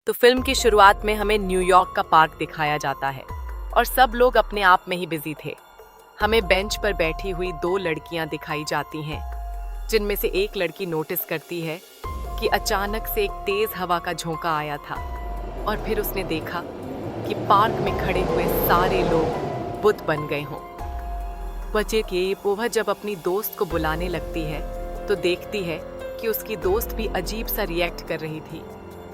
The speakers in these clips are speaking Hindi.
तो फिल्म की शुरुआत में हमें न्यूयॉर्क का पार्क दिखाया जाता है और सब लोग अपने आप में ही बिजी थे। हमें बेंच पर बैठी हुई दो लड़कियां दिखाई जाती हैं, जिनमें से एक लड़की नोटिस करती है कि अचानक से एक तेज हवा का झोंका आया था और फिर उसने देखा कि पार्क में खड़े हुए सारे लोग बुत बन गए हों। बचे कि वह जब अपनी दोस्त को बुलाने लगती है तो देखती है कि उसकी दोस्त भी अजीब सा रिएक्ट कर रही थी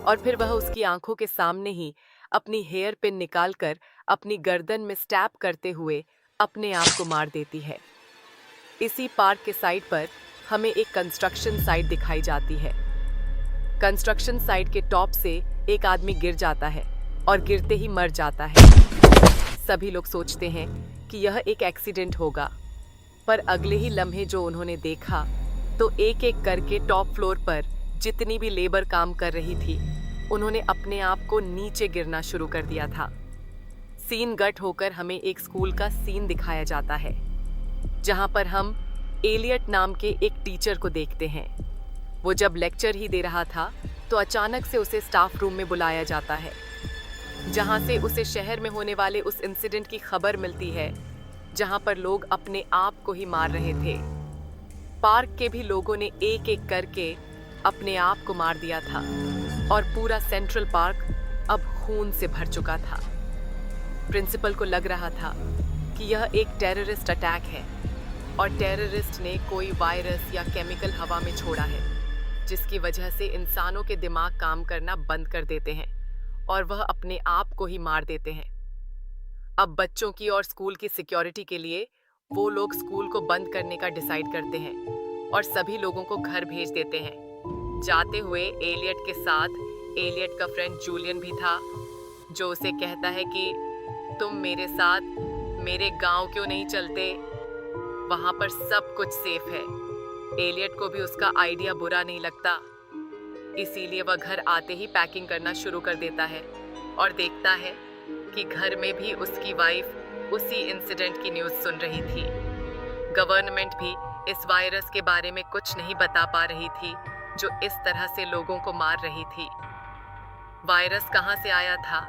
और फिर वह उसकी आंखों के सामने ही अपनी हेयर पिन निकालकर अपनी गर्दन में स्टैब करते हुए अपने आप को मार देती है। इसी पार्क के साइड पर हमें एक कंस्ट्रक्शन साइट दिखाई जाती है। कंस्ट्रक्शन साइट के टॉप से एक आदमी गिर जाता है और गिरते ही मर जाता है। सभी लोग सोचते हैं कि यह एक एक्सीडेंट होगा, पर अगले ही लम्हे जो उन्होंने देखा तो एक एक करके टॉप फ्लोर पर जितनी भी लेबर काम कर रही थी, उन्होंने अपने आप को नीचे गिरना शुरू कर दिया था। सीन कट होकर हमें एक स्कूल का सीन दिखाया जाता है, जहां पर हम एलियट नाम के एक टीचर को देखते हैं। वो जब लेक्चर ही दे रहा था तो अचानक से उसे स्टाफ रूम में बुलाया जाता है, जहां से उसे शहर में होने वाले उस इंसिडेंट की खबर मिलती है, जहां पर लोग अपने आप को ही मार रहे थे। पार्क के भी लोगों ने एक एक करके अपने आप को मार दिया था और पूरा सेंट्रल पार्क अब खून से भर चुका था। प्रिंसिपल को लग रहा था कि यह एक टेररिस्ट अटैक है और टेररिस्ट ने कोई वायरस या केमिकल हवा में छोड़ा है, जिसकी वजह से इंसानों के दिमाग काम करना बंद कर देते हैं और वह अपने आप को ही मार देते हैं। अब बच्चों की और स्कूल की सिक्योरिटी के लिए वो लोग स्कूल को बंद करने का डिसाइड करते हैं और सभी लोगों को घर भेज देते हैं। जाते हुए एलियट के साथ एलियट का फ्रेंड जूलियन भी था, जो उसे कहता है कि तुम मेरे साथ मेरे गांव क्यों नहीं चलते, वहां पर सब कुछ सेफ है। एलियट को भी उसका आइडिया बुरा नहीं लगता, इसीलिए वह घर आते ही पैकिंग करना शुरू कर देता है और देखता है कि घर में भी उसकी वाइफ उसी इंसिडेंट की न्यूज़ सुन रही थी। गवर्नमेंट भी इस वायरस के बारे में कुछ नहीं बता पा रही थी, जो इस तरह से लोगों को मार रही थी। वायरस कहां से आया था,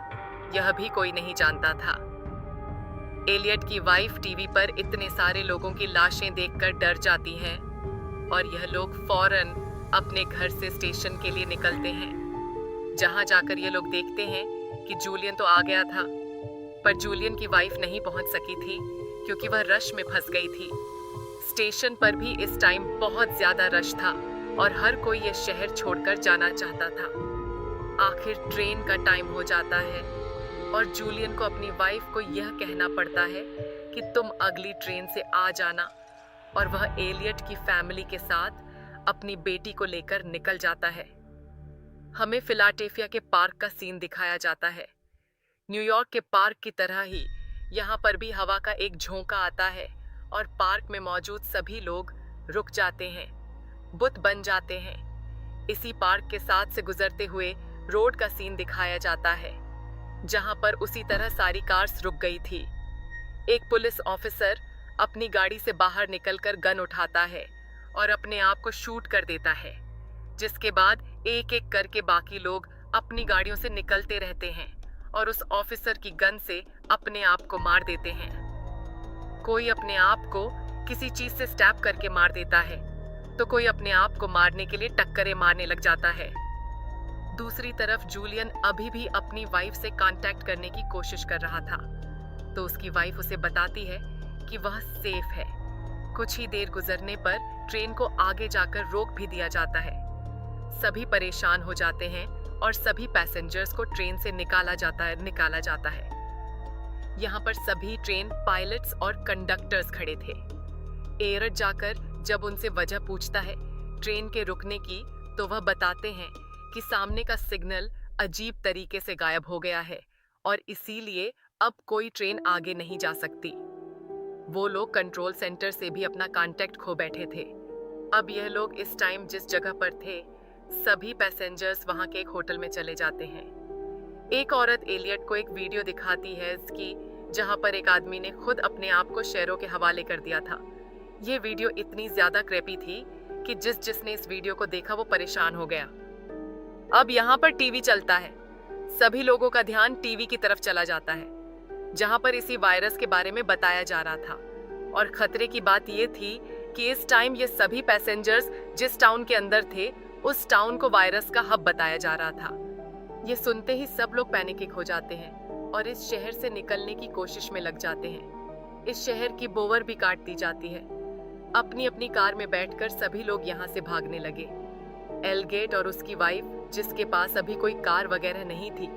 यह भी कोई नहीं जानता था। एलियट की वाइफ टीवी पर इतने सारे लोगों की लाशें देखकर डर जाती हैं और यह लोग फौरन अपने घर से स्टेशन के लिए निकलते हैं, जहां जाकर ये लोग देखते हैं कि जूलियन तो आ गया था, पर जूलियन की वाइफ नहीं पहुंच सकी थी क्योंकि वह रश में फंस गई थी। स्टेशन पर भी इस टाइम बहुत ज्यादा रश था और हर कोई यह शहर छोड़कर जाना चाहता था। आखिर ट्रेन का टाइम हो जाता है और जूलियन को अपनी वाइफ को यह कहना पड़ता है कि तुम अगली ट्रेन से आ जाना, और वह एलियट की फैमिली के साथ अपनी बेटी को लेकर निकल जाता है। हमें फिलाडेल्फिया के पार्क का सीन दिखाया जाता है। न्यूयॉर्क के पार्क की तरह ही यहाँ पर भी हवा का एक झोंका आता है और पार्क में मौजूद सभी लोग रुक जाते हैं, बुत बन जाते हैं। इसी पार्क के साथ से गुजरते हुए रोड का सीन दिखाया जाता है, जहां पर उसी तरह सारी कार्स रुक गई थी। एक पुलिस ऑफिसर अपनी गाड़ी से बाहर निकलकर गन उठाता है और अपने आप को शूट कर देता है, जिसके बाद एक एक करके बाकी लोग अपनी गाड़ियों से निकलते रहते हैं और उस ऑफिसर की गन से अपने आप को मार देते हैं। कोई अपने आप को किसी चीज से स्टैब करके मार देता है, तो कोई अपने आप को मारने के लिए टक्करें मारने लग जाता है। दूसरी तरफ जूलियन अभी भी अपनी वाइफ से कांटेक्ट करने की कोशिश कर रहा था, तो उसकी वाइफ उसे बताती है कि वह सेफ है। कुछ ही देर गुजरने पर ट्रेन को आगे जाकर रोक भी दिया जाता है। सभी परेशान हो जाते हैं और सभी पैसेंजर्स को ट्रेन से निकाला जाता है। यहाँ पर सभी ट्रेन पायलट्स और कंडक्टर्स खड़े थे। एयरट जाकर जब उनसे वजह पूछता है ट्रेन के रुकने की, तो वह बताते हैं कि सामने का सिग्नल अजीब तरीके से गायब हो गया है और इसीलिए अब कोई ट्रेन आगे नहीं जा सकती। वो लोग कंट्रोल सेंटर से भी अपना कांटेक्ट खो बैठे थे। अब यह लोग इस टाइम जिस जगह पर थे, सभी पैसेंजर्स वहां के एक होटल में चले जाते हैं। एक औरत एलियट को एक वीडियो दिखाती है इसकी, जहां पर एक आदमी ने खुद अपने आप को शेरों के हवाले कर दिया था। ये वीडियो इतनी ज्यादा क्रेपी थी कि जिसने इस वीडियो को देखा वो परेशान हो गया। अब यहाँ पर टीवी चलता है सभी लोगों का ध्यान टीवी की तरफ चला जाता है, जहां पर इसी वायरस के बारे में बताया जा रहा था। और खतरे की बात ये थी कि इस टाइम ये सभी पैसेंजर्स जिस टाउन के अंदर थे, उस टाउन को वायरस का हब बताया जा रहा था। ये सुनते ही सब लोग पैनिक हो जाते हैं और इस शहर से निकलने की कोशिश में लग जाते हैं। इस शहर की बोवर भी काट दी जाती है। अपनी अपनी कार में बैठकर सभी लोग यहाँ से भागने लगे। एलगेट और उसकी वाइफ, जिसके पास अभी कोई कार वगैरह नहीं थी,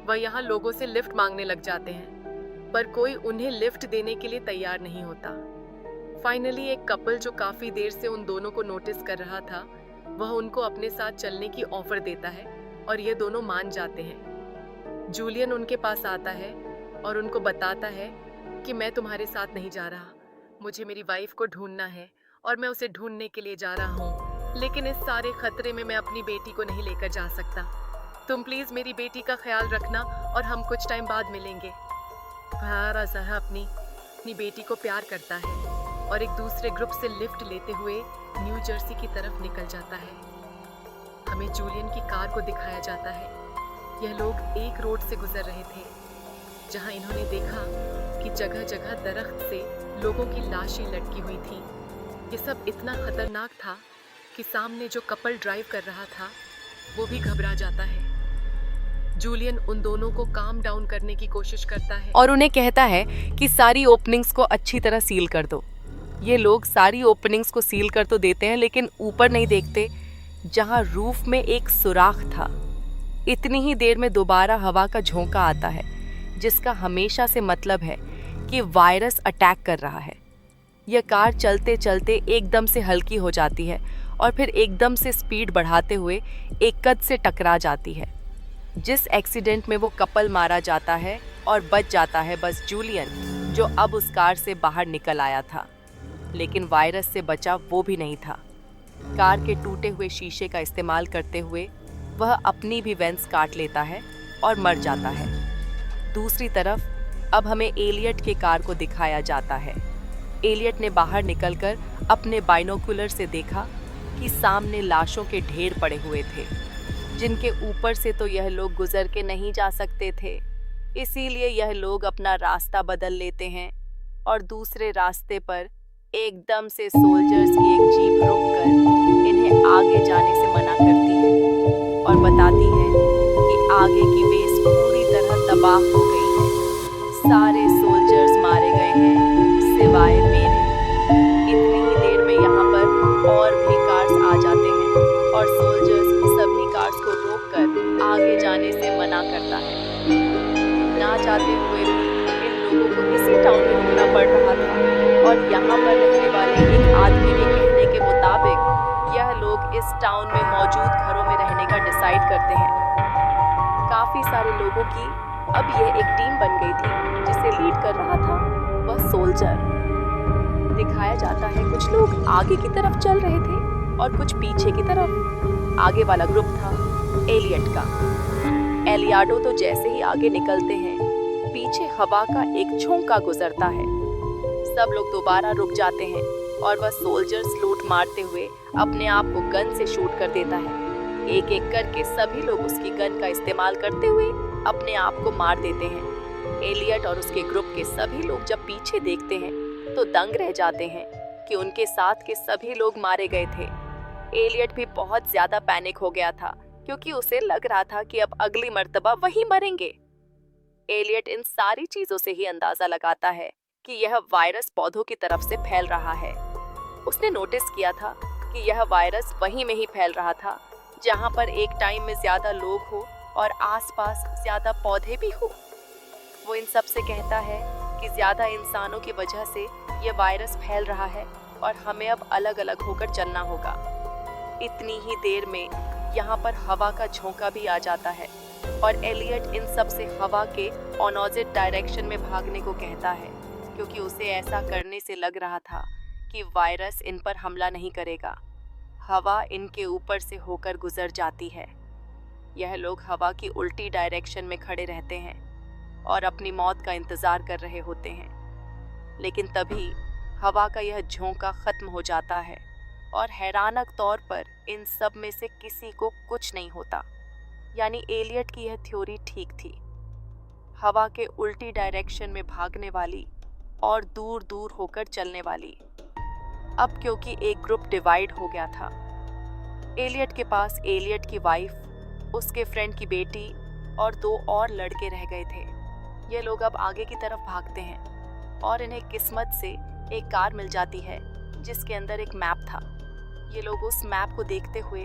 वह यहाँ लोगों से लिफ्ट मांगने लग जाते हैं, पर कोई उन्हें लिफ्ट देने के लिए तैयार नहीं होता। फाइनली एक कपल जो काफी देर से उन दोनों को नोटिस कर रहा था, वह उनको अपने साथ चलने की ऑफर देता है और ये दोनों मान जाते हैं। जूलियन उनके पास आता है और उनको बताता है कि मैं तुम्हारे साथ नहीं जा रहा, मुझे मेरी वाइफ को ढूंढना है और मैं उसे ढूंढने के लिए जा रहा हूँ, लेकिन इस सारे खतरे में मैं अपनी बेटी को नहीं लेकर जा सकता। तुम प्लीज मेरी बेटी का ख्याल रखना और हम कुछ टाइम बाद मिलेंगे। फारा साहब अपनी बेटी को प्यार करता है और एक दूसरे ग्रुप से लिफ्ट लेते हुए न्यू जर्सी की तरफ निकल जाता है। हमें जूलियन की कार को दिखाया जाता है। यह लोग एक रोड से गुजर रहे थे, जहां इन्होंने देखा कि जगह जगह दरख्त से लोगों की लाशें लटकी हुई थी। ये सब इतना खतरनाक था कि सामने जो कपल ड्राइव कर रहा था, वो भी घबरा जाता है। जूलियन उन दोनों को काम डाउन करने की कोशिश करता है और उन्हें कहता है कि सारी ओपनिंग्स को अच्छी तरह सील कर दो। ये लोग सारी ओपनिंग्स को सील कर तो देते हैं, लेकिन ऊपर नहीं देखते, जहां रूफ में एक सुराख था। इतनी ही देर में दोबारा हवा का झोंका आता है, जिसका हमेशा से मतलब है कि वायरस अटैक कर रहा है। यह कार चलते चलते एकदम से हल्की हो जाती है और फिर एकदम से स्पीड बढ़ाते हुए एक कद से टकरा जाती है। जिस एक्सीडेंट में वो कपल मारा जाता है और बच जाता है बस जूलियन, जो अब उस कार से बाहर निकल आया था, लेकिन वायरस से बचा वो भी नहीं था। कार के टूटे हुए शीशे का इस्तेमाल करते हुए वह अपनी भी वेंस काट लेता है और मर जाता है। दूसरी तरफ अब हमें एलियट के कार को दिखाया जाता है। एलियट ने बाहर निकलकर अपने बाइनोकुलर से देखा कि सामने लाशों के ढेर पड़े हुए थे, जिनके ऊपर से तो यह लोग गुजर के नहीं जा सकते थे। इसीलिए यह लोग अपना रास्ता बदल लेते हैं और दूसरे रास्ते पर एकदम से सोल्जर्स की एक जीप रोककर इन्हें आगे जाने से मना करती है और बताती है कि आगे की बेस पूरी तरह तबाह हो गई है। सारे सोल्जर्स मारे गए हैं सिवाय मेरे। इतनी ही देर में यहाँ पर और भी कार्स आ जाते हैं और सोल्जर्स सभी कार्स को रोककर आगे जाने से मना करता है। ना चाहते हुए भी इन लोगों को इसी टाउन में रुकना पड़ रहा था और यहाँ पर रहने वाले एक आदमी के कहने के मुताबिक यह लोग इस टाउन में मौजूद घरों में रहने का डिसाइड करते हैं। काफी सारे लोगों की अब यह एक टीम बन गई थी, जिसे लीड कर रहा था वह सोल्जर। दिखाया जाता है कुछ लोग आगे की तरफ चल रहे थे और कुछ पीछे की तरफ। आगे वाला ग्रुप था एलियट का। एलियाडो तो जैसे ही आगे निकलते हैं, पीछे हवा का एक झोंका गुजरता है। सब लोग दोबारा रुक जाते हैं और वह सोल्जर्स लूट मारते हुए अपने आप को गन से शूट कर देता है। एक एक करके सभी लोग उसकी गन का इस्तेमाल करते हुए अपने आप को मार देते हैं। एलियट और उसके ग्रुप के सभी लोग जब पीछे देखते हैं तो दंग रह जाते हैं कि उनके साथ के सभी लोग मारे गए थे। एलियट भी बहुत ज्यादा पैनिक हो गया था, क्योंकि उसे लग रहा था कि अब अगली मर्तबा वही मरेंगे। एलियट इन सारी चीजों से ही अंदाजा लगाता है कि यह वायरस पौधों की तरफ से फैल रहा है। उसने नोटिस किया था कि यह वायरस वहीं में ही फैल रहा था जहां पर एक टाइम में ज्यादा लोग हो और आसपास ज्यादा पौधे भी हो। वो इन सब से कहता है कि ज्यादा इंसानों की वजह से यह वायरस फैल रहा है और हमें अब अलग अलग होकर चलना होगा। इतनी ही देर में यहाँ पर हवा का झोंका भी आ जाता है और एलियट इन सब से हवा के ऑपोजिट डायरेक्शन में भागने को कहता है, क्योंकि उसे ऐसा करने से लग रहा था कि वायरस इन पर हमला नहीं करेगा। हवा इनके ऊपर से होकर गुजर जाती है। यह लोग हवा की उल्टी डायरेक्शन में खड़े रहते हैं और अपनी मौत का इंतजार कर रहे होते हैं। लेकिन तभी हवा का यह झोंका खत्म हो जाता है और हैरानक तौर पर इन सब में से किसी को कुछ नहीं होता। यानी एलियट की यह थ्योरी ठीक थी। हवा के उल्टी डायरेक्शन में भागने वाली और दूर दूर होकर चलने वाली। अब क्योंकि एक ग्रुप डिवाइड हो गया था, एलियट के पास एलियट की वाइफ, उसके फ्रेंड की बेटी और 2 और लड़के रह गए थे। ये लोग अब आगे की तरफ भागते हैं और इन्हें किस्मत से एक कार मिल जाती है जिसके अंदर एक मैप था। ये लोग उस मैप को देखते हुए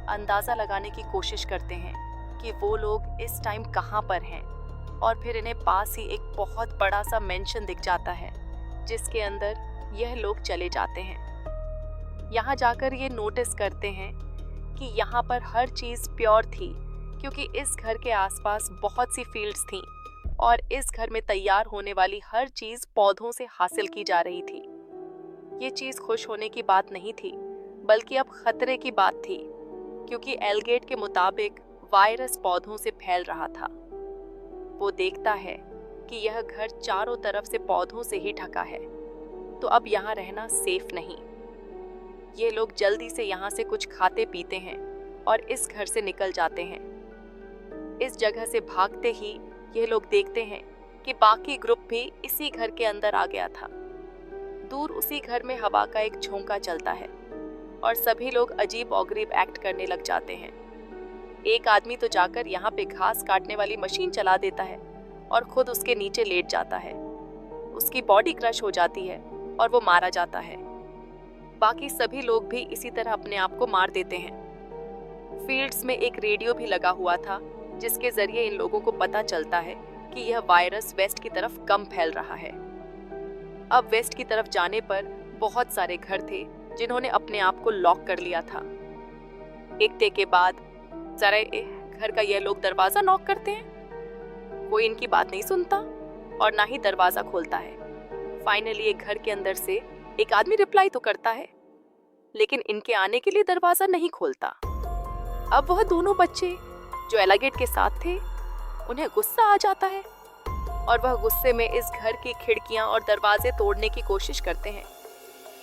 अंदाज़ा लगाने की कोशिश करते हैं कि वो लोग इस टाइम कहाँ पर हैं, और फिर इन्हें पास ही एक बहुत बड़ा सा मेंशन दिख जाता है जिसके अंदर यह लोग चले जाते हैं। यहाँ जाकर ये नोटिस करते हैं कि यहाँ पर हर चीज़ प्योर थी, क्योंकि इस घर के आसपास बहुत सी फील्ड्स थीं और इस घर में तैयार होने वाली हर चीज़ पौधों से हासिल की जा रही थी। ये चीज़ खुश होने की बात नहीं थी, बल्कि अब खतरे की बात थी, क्योंकि एलगेट के मुताबिक वायरस पौधों से फैल रहा था। वो देखता है कि यह घर चारों तरफ से पौधों से ही ढका है, तो अब यहाँ रहना सेफ नहीं। ये लोग जल्दी से यहाँ से कुछ खाते पीते हैं और इस घर से निकल जाते हैं। इस जगह से भागते ही ये लोग देखते हैं कि बाकी ग्रुप भी इसी घर के अंदर आ गया था। दूर उसी घर में हवा का एक झोंका चलता है और सभी लोग अजीब ऑगरीब एक्ट करने लग जाते हैं। एक आदमी तो जाकर यहाँ पे घास काटने वाली मशीन चला देता है और खुद उसके नीचे लेट जाता है। उसकी बॉडी क्रश हो जाती है और वो मारा जाता है। बाकी सभी लोग भी इसी तरह अपने आप को मार देते हैं। फील्ड्स में एक रेडियो भी लगा हुआ था जिसके जरिए इन लोगों को पता चलता है कि यह वायरस वेस्ट की तरफ कम फैल रहा है। अब वेस्ट की तरफ जाने पर बहुत सारे घर थे जिन्होंने अपने आप को लॉक कर लिया था। एक डे के बाद सारे घर का यह लोग दरवाजा नॉक करते हैं। कोई इनकी बात नहीं सुनता और ना ही दरवाजा खोलता है। फाइनली एक घर के अंदर से एक आदमी रिप्लाई तो करता है, लेकिन इनके आने के लिए दरवाजा नहीं खोलता। अब वह दोनों बच्चे जो एलागेट के साथ थे, उन्हें गुस्सा आ जाता है और वह गुस्से में इस घर की खिड़कियां और दरवाजे तोड़ने की कोशिश करते हैं,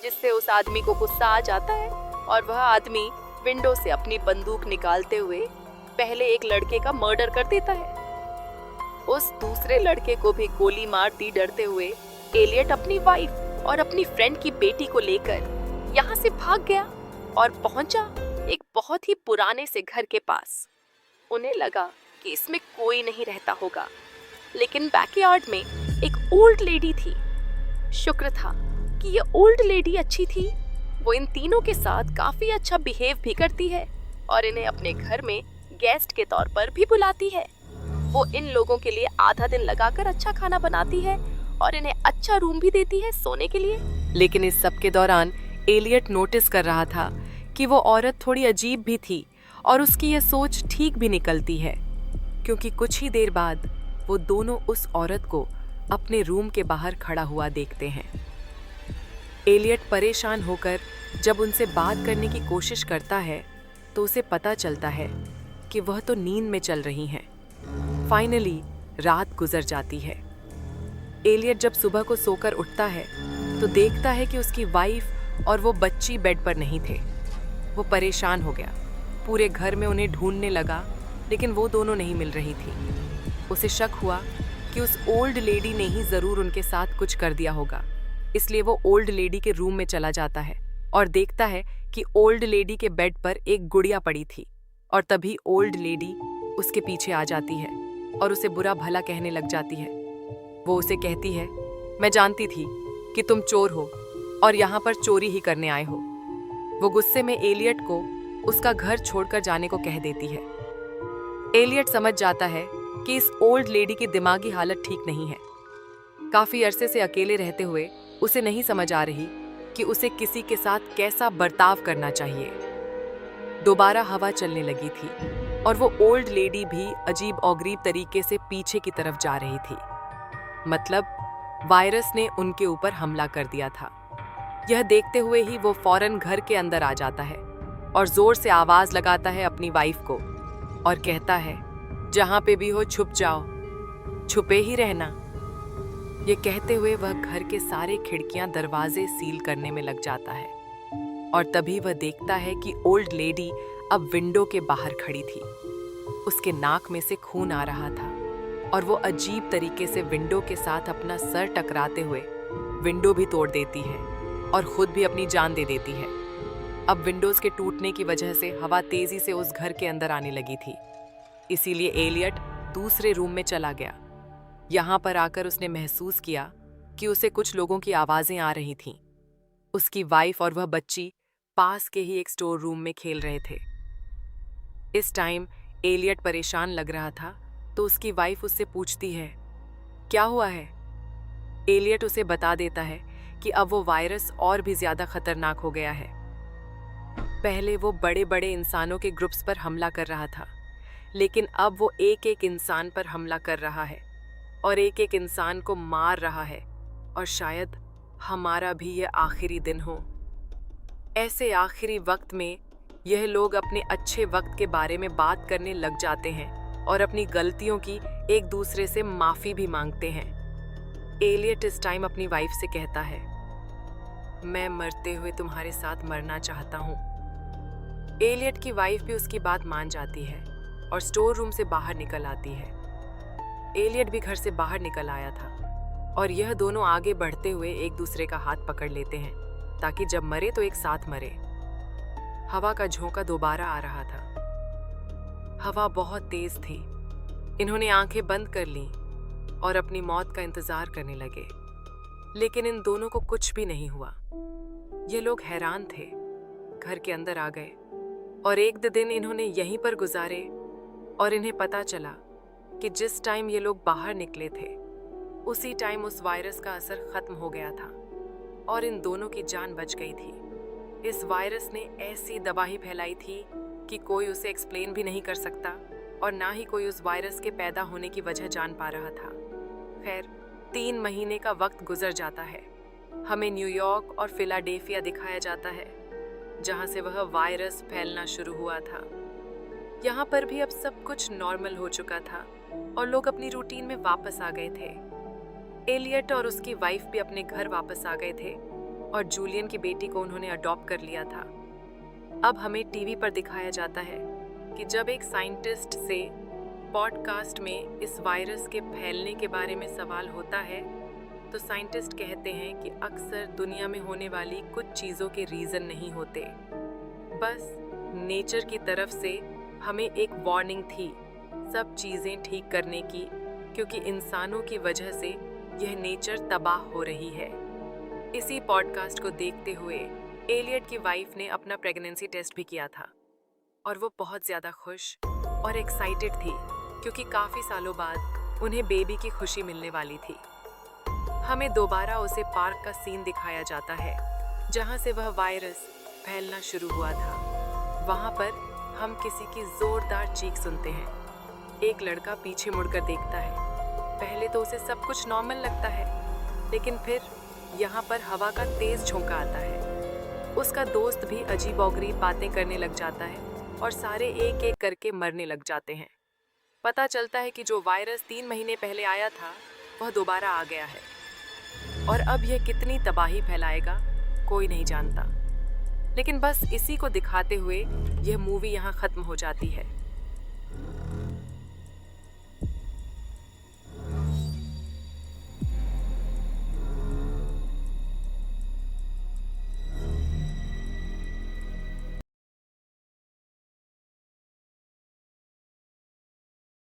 जिससे उस आदमी को गुस्सा आ जाता है और वह आदमी विंडो से अपनी बंदूक निकालते हुए पहले एक लड़के का मर्डर कर देता है। उस दूसरे लड़के को भी गोली मार दी डरते हुए एलियट अपनी वाइफ और अपनी फ्रेंड की बेटी को लेकर यहाँ से भाग गया और पहुंचा एक बहुत ही पुराने से घर के पास। उन्हें लगा कि इसमें कोई नहीं रहता होगा, लेकिन बैकयार्ड में एक ओल्ड लेडी थी। शुक्र था कि ये ओल्ड लेडी अच्छी थी। वो इन तीनों के साथ काफी अच्छा बिहेव भी करती है और इन्हें अपने घर में गेस्ट के तौर पर भी बुलाती है। वो इन लोगों के लिए आधा दिन लगाकर अच्छा खाना बनाती है और इन्हें अच्छा रूम भी देती है सोने के लिए। लेकिन इस सब के दौरान एलियट नोटिस कर रहा था कि वो औरत थोड़ी अजीब भी थी और उसकी यह सोच ठीक भी निकलती है, क्योंकि कुछ ही देर बाद वो दोनों उस औरत को अपने रूम के बाहर खड़ा हुआ देखते हैं। एलियट परेशान होकर जब उनसे बात करने की कोशिश करता है तो उसे पता चलता है कि वह तो नींद में चल रही हैं। फाइनली रात गुजर जाती है। एलियट जब सुबह को सोकर उठता है तो देखता है कि उसकी वाइफ और वो बच्ची बेड पर नहीं थे। वो परेशान हो गया, पूरे घर में उन्हें ढूंढने लगा, लेकिन वो दोनों नहीं मिल रही थी। उसे शक हुआ कि उस ओल्ड लेडी ने ही जरूर उनके साथ कुछ कर दिया होगा, इसलिए वो ओल्ड लेडी के रूम में चला जाता है और देखता है कि ओल्ड लेडी के बेड पर एक गुड़िया पड़ी थी। और तभी ओल्ड लेडी उसके पीछे आ जाती है और उसे बुरा भला कहने लग जाती है। वो उसे कहती है, मैं जानती थी कि तुम चोर हो और यहाँ पर चोरी ही करने आए हो। वो गुस्से में एलियट को उसका घर छोड़कर जाने को कह देती है। एलियट समझ जाता है कि इस ओल्ड लेडी की दिमागी हालत ठीक नहीं है। काफी अरसे से अकेले रहते हुए उसे नहीं समझ आ रही कि उसे किसी के साथ कैसा बर्ताव करना चाहिए। दोबारा हवा चलने लगी थी और वो ओल्ड लेडी भी अजीब औगरीब तरीके से पीछे की तरफ जा रही थी। मतलब वायरस ने उनके ऊपर हमला कर दिया था। यह देखते हुए ही वो फौरन घर के अंदर आ जाता है और जोर से आवाज लगाता है अपनी वाइफ को और कहता है, जहां पे भी हो छुप जाओ, छुपे ही रहना। ये कहते हुए वह घर के सारे खिड़कियां दरवाजे सील करने में लग जाता है और तभी वह देखता है कि ओल्ड लेडी अब विंडो के बाहर खड़ी थी। उसके नाक में से खून आ रहा था और वो अजीब तरीके से विंडो के साथ अपना सर टकराते हुए विंडो भी तोड़ देती है और खुद भी अपनी जान दे देती है। अब विंडोज के टूटने की वजह से हवा तेजी से उस घर के अंदर आने लगी थी, इसीलिए एलियट दूसरे रूम में चला गया। यहाँ पर आकर उसने महसूस किया कि उसे कुछ लोगों की आवाजें आ रही थीं। उसकी वाइफ और वह बच्ची पास के ही एक स्टोर रूम में खेल रहे थे। इस टाइम एलियट परेशान लग रहा था, तो उसकी वाइफ उससे पूछती है, क्या हुआ है? एलियट उसे बता देता है कि अब वो वायरस और भी ज्यादा खतरनाक हो गया है। पहले वो बड़े बड़े इंसानों के ग्रुप्स पर हमला कर रहा था, लेकिन अब वो एक एक इंसान पर हमला कर रहा है और एक एक इंसान को मार रहा है, और शायद हमारा भी ये आखिरी दिन हो। ऐसे आखिरी वक्त में यह लोग अपने अच्छे वक्त के बारे में बात करने लग जाते हैं और अपनी गलतियों की एक दूसरे से माफी भी मांगते हैं। एलियट इस टाइम अपनी वाइफ से कहता है, मैं मरते हुए तुम्हारे साथ मरना चाहता हूँ। एलियट की वाइफ भी उसकी बात मान जाती है और स्टोर रूम से बाहर निकल आती है। एलियट भी घर से बाहर निकल आया था और यह दोनों आगे बढ़ते हुए एक दूसरे का हाथ पकड़ लेते हैं ताकि जब मरे तो एक साथ मरे। हवा का झोंका दोबारा आ रहा था। हवा बहुत तेज थी। इन्होंने आंखें बंद कर लीं और अपनी मौत का इंतजार करने लगे, लेकिन इन दोनों को कुछ भी नहीं हुआ। ये लोग हैरान थे। घर के अंदर आ गए और एक दो दिन इन्होंने यहीं पर गुजारे और इन्हें पता चला कि जिस टाइम ये लोग बाहर निकले थे उसी टाइम उस वायरस का असर खत्म हो गया था और इन दोनों की जान बच गई थी। इस वायरस ने ऐसी तबाही फैलाई थी कि कोई उसे एक्सप्लेन भी नहीं कर सकता और ना ही कोई उस वायरस के पैदा होने की वजह जान पा रहा था। खैर, 3 महीने का वक्त गुजर जाता है। हमें न्यूयॉर्क और फिलाडेल्फिया दिखाया जाता है, जहां से वह वायरस फैलना शुरू हुआ था। यहाँ पर भी अब सब कुछ नॉर्मल हो चुका था और लोग अपनी रूटीन में वापस आ गए थे। एलियट और उसकी वाइफ भी अपने घर वापस आ गए थे और जूलियन की बेटी को उन्होंने अडॉप्ट कर लिया था। अब हमें टीवी पर दिखाया जाता है कि जब एक साइंटिस्ट से पॉडकास्ट में इस वायरस के फैलने के बारे में सवाल होता है, तो साइंटिस्ट कहते हैं कि अक्सर दुनिया में होने वाली कुछ चीज़ों के रीज़न नहीं होते, बस नेचर की तरफ से हमें एक वार्निंग थी सब चीज़ें ठीक करने की, क्योंकि इंसानों की वजह से यह नेचर तबाह हो रही है। इसी पॉडकास्ट को देखते हुए एलियट की वाइफ ने अपना प्रेगनेंसी टेस्ट भी किया था और वो बहुत ज़्यादा खुश और एक्साइटेड थी, क्योंकि काफ़ी सालों बाद उन्हें बेबी की खुशी मिलने वाली थी। हमें दोबारा उसे पार्क का सीन दिखाया जाता है जहाँ से वह वायरस फैलना शुरू हुआ था। वहाँ पर हम किसी की ज़ोरदार चीख सुनते हैं। एक लड़का पीछे मुड़कर देखता है। पहले तो उसे सब कुछ नॉर्मल लगता है, लेकिन फिर यहाँ पर हवा का तेज झोंका आता है। उसका दोस्त भी अजीबोगरीब बातें करने लग जाता है और सारे एक एक करके मरने लग जाते हैं। पता चलता है कि जो वायरस 3 महीने पहले आया था वह दोबारा आ गया है और अब यह कितनी तबाही फैलाएगा कोई नहीं जानता। लेकिन बस इसी को दिखाते हुए यह मूवी यहाँ खत्म हो जाती है।